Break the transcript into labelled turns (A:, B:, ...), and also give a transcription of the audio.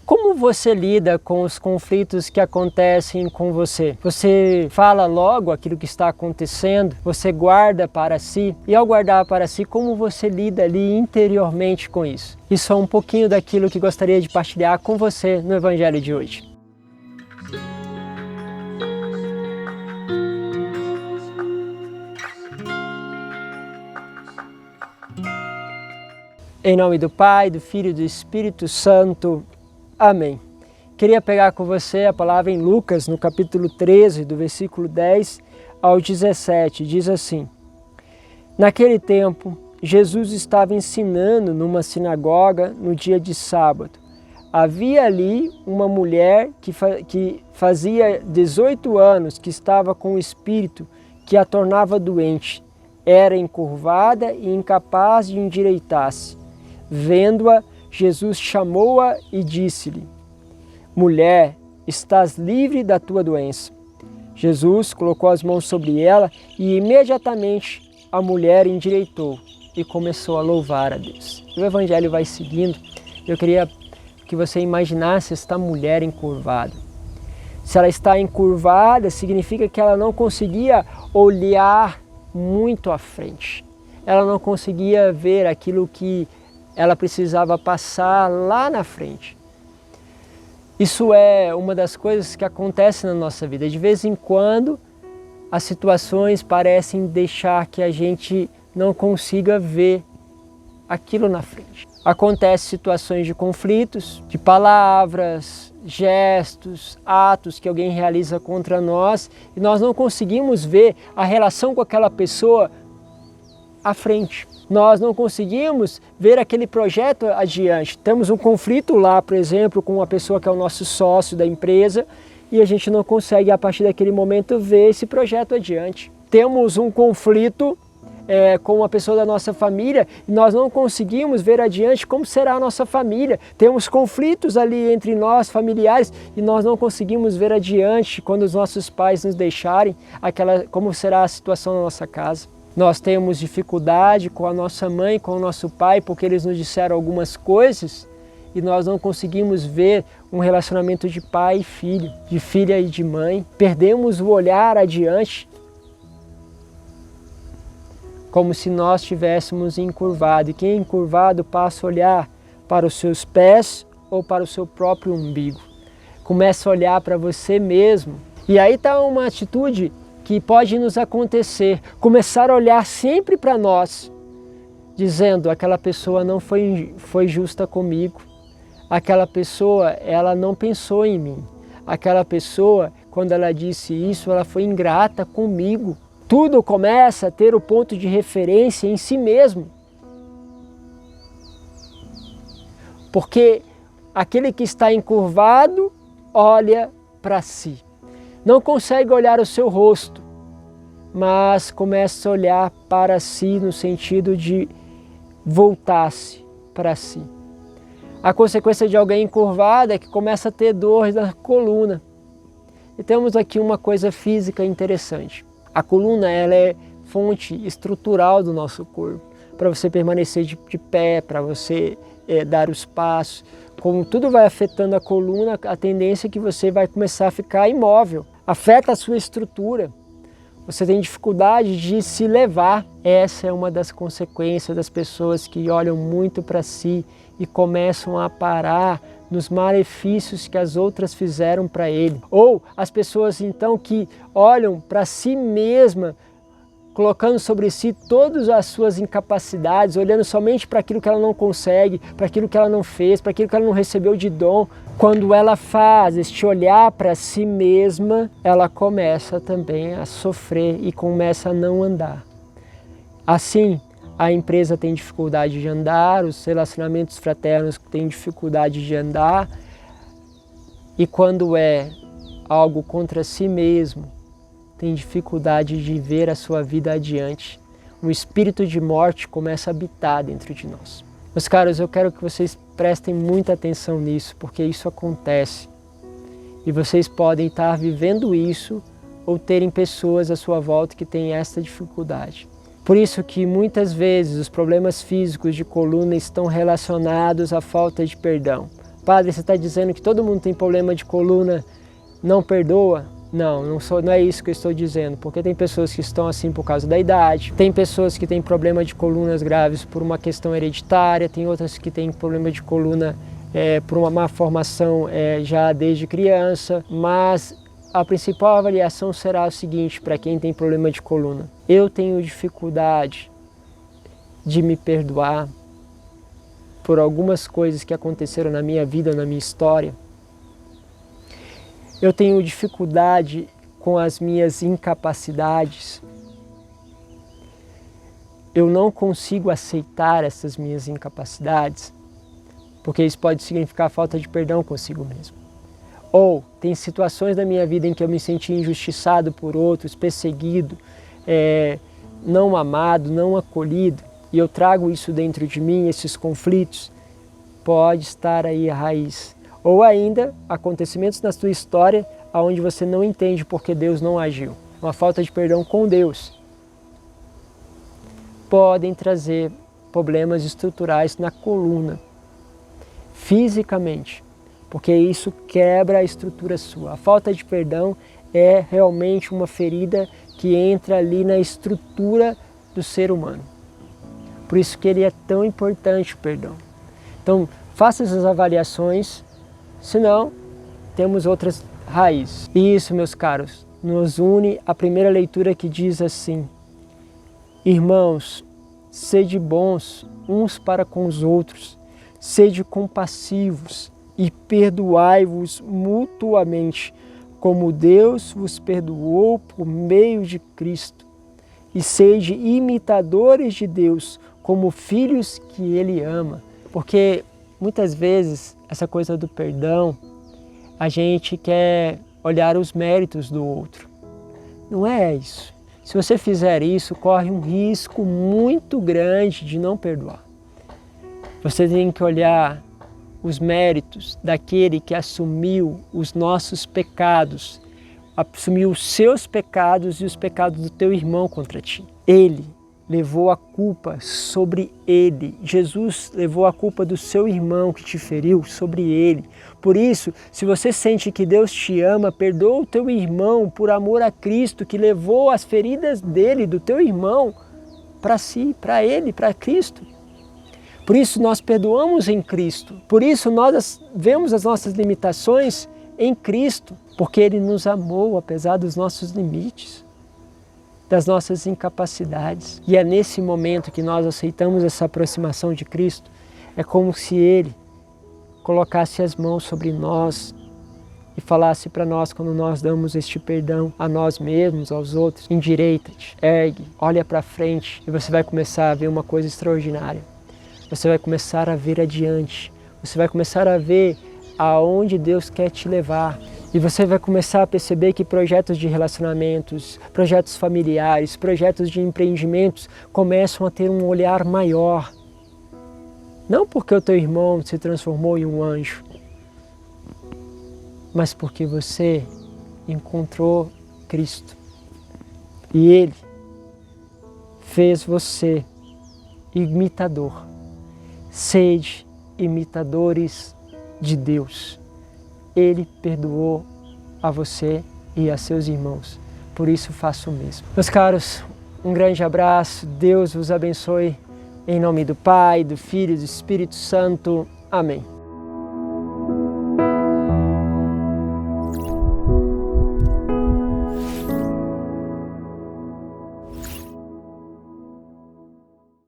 A: Como você lida com os conflitos que acontecem com você? Você fala logo aquilo que está acontecendo? Você guarda para si? E ao guardar para si, como você lida ali interiormente com isso? Isso é um pouquinho daquilo que gostaria de partilhar com você no Evangelho de hoje. Em nome do Pai, do Filho e do Espírito Santo. Amém. Queria pegar com você a palavra em Lucas, no capítulo 13, do versículo 10 ao 17. Diz assim: Naquele tempo, Jesus estava ensinando numa sinagoga no dia de sábado. Havia ali uma mulher que fazia 18 anos que estava com o espírito que a tornava doente. Era encurvada e incapaz de endireitar-se. Vendo-a, Jesus chamou-a e disse-lhe: Mulher, estás livre da tua doença. Jesus colocou as mãos sobre ela e imediatamente a mulher endireitou e começou a louvar a Deus. O Evangelho vai seguindo. Eu queria que você imaginasse esta mulher encurvada. Se ela está encurvada, significa que ela não conseguia olhar muito à frente. Ela não conseguia ver aquilo que ela precisava passar lá na frente. Isso é uma das coisas que acontece na nossa vida. De vez em quando, as situações parecem deixar que a gente não consiga ver aquilo na frente. Acontecem situações de conflitos, de palavras, gestos, atos que alguém realiza contra nós e nós não conseguimos ver a relação com aquela pessoa à frente. Nós não conseguimos ver aquele projeto adiante. Temos um conflito lá, por exemplo, com uma pessoa que é o nosso sócio da empresa e a gente não consegue, a partir daquele momento, ver esse projeto adiante. Temos um conflito com uma pessoa da nossa família e nós não conseguimos ver adiante como será a nossa família. Temos conflitos ali entre nós, familiares, e nós não conseguimos ver adiante quando os nossos pais nos deixarem, como será a situação na nossa casa. Nós temos dificuldade com a nossa mãe, com o nosso pai, porque eles nos disseram algumas coisas e nós não conseguimos ver um relacionamento de pai e filho, de filha e de mãe. Perdemos o olhar adiante, como se nós estivéssemos encurvado. E quem é encurvado passa a olhar para os seus pés ou para o seu próprio umbigo. Começa a olhar para você mesmo. E aí está uma atitude que pode nos acontecer, começar a olhar sempre para nós, dizendo: aquela pessoa não foi justa comigo, aquela pessoa ela não pensou em mim, aquela pessoa, quando ela disse isso, ela foi ingrata comigo. Tudo começa a ter o ponto de referência em si mesmo. Porque aquele que está encurvado olha para si. Não consegue olhar o seu rosto, mas começa a olhar para si no sentido de voltar-se para si. A consequência de alguém encurvado é que começa a ter dor na coluna. E temos aqui uma coisa física interessante. A coluna ela é fonte estrutural do nosso corpo, para você permanecer de pé, para você dar os passos. Como tudo vai afetando a coluna, a tendência é que você vai começar a ficar imóvel. Afeta a sua estrutura. Você tem dificuldade de se levar. Essa é uma das consequências das pessoas que olham muito para si e começam a parar nos malefícios que as outras fizeram para ele. Ou as pessoas então que olham para si mesma, colocando sobre si todas as suas incapacidades, olhando somente para aquilo que ela não consegue, para aquilo que ela não fez, para aquilo que ela não recebeu de dom. Quando ela faz este olhar para si mesma, ela começa também a sofrer e começa a não andar. Assim, a empresa tem dificuldade de andar, os relacionamentos fraternos têm dificuldade de andar, e quando é algo contra si mesmo, tem dificuldade de ver a sua vida adiante. Um espírito de morte começa a habitar dentro de nós. Meus caros, eu quero que vocês prestem muita atenção nisso, porque isso acontece. E vocês podem estar vivendo isso ou terem pessoas à sua volta que têm essa dificuldade. Por isso que muitas vezes os problemas físicos de coluna estão relacionados à falta de perdão. Padre, você está dizendo que todo mundo tem problema de coluna, não perdoa? Não, não é isso que eu estou dizendo, porque tem pessoas que estão assim por causa da idade, tem pessoas que têm problema de colunas graves por uma questão hereditária, tem outras que têm problema de coluna por uma má formação já desde criança, mas a principal avaliação será o seguinte para quem tem problema de coluna. Eu tenho dificuldade de me perdoar por algumas coisas que aconteceram na minha vida, na minha história. Eu tenho dificuldade com as minhas incapacidades. Eu não consigo aceitar essas minhas incapacidades, porque isso pode significar falta de perdão consigo mesmo. Ou tem situações da minha vida em que eu me senti injustiçado por outros, perseguido, não amado, não acolhido, e eu trago isso dentro de mim, esses conflitos. Pode estar aí a raiz. Ou ainda, acontecimentos na sua história onde você não entende porque Deus não agiu. Uma falta de perdão com Deus. Podem trazer problemas estruturais na coluna, fisicamente, porque isso quebra a estrutura sua. A falta de perdão é realmente uma ferida que entra ali na estrutura do ser humano. Por isso que ele é tão importante, o perdão. Então, faça essas avaliações, senão temos outras raízes. E isso, meus caros, nos une a primeira leitura que diz assim: irmãos, sede bons uns para com os outros, sede compassivos e perdoai-vos mutuamente, como Deus vos perdoou por meio de Cristo. E sede imitadores de Deus, como filhos que Ele ama. Porque muitas vezes essa coisa do perdão, a gente quer olhar os méritos do outro. Não é isso. Se você fizer isso, corre um risco muito grande de não perdoar. Você tem que olhar os méritos daquele que assumiu os nossos pecados, assumiu os seus pecados e os pecados do teu irmão contra ti. Ele levou a culpa sobre ele. Jesus levou a culpa do seu irmão que te feriu sobre ele. Por isso, se você sente que Deus te ama, perdoa o teu irmão por amor a Cristo, que levou as feridas dele, do teu irmão, para si, para ele, para Cristo. Por isso nós perdoamos em Cristo. Por isso nós vemos as nossas limitações em Cristo, porque Ele nos amou apesar dos nossos limites, das nossas incapacidades. E é nesse momento que nós aceitamos essa aproximação de Cristo, é como se Ele colocasse as mãos sobre nós e falasse para nós, quando nós damos este perdão a nós mesmos, aos outros: endireita-te, ergue, olha para frente, e você vai começar a ver uma coisa extraordinária. Você vai começar a ver adiante, você vai começar a ver aonde Deus quer te levar. E você vai começar a perceber que projetos de relacionamentos, projetos familiares, projetos de empreendimentos começam a ter um olhar maior. Não porque o teu irmão se transformou em um anjo, mas porque você encontrou Cristo. E Ele fez você imitador. Sede imitadores de Deus. Ele perdoou a você e a seus irmãos. Por isso faça o mesmo. Meus caros, um grande abraço. Deus vos abençoe. Em nome do Pai, do Filho e do Espírito Santo. Amém.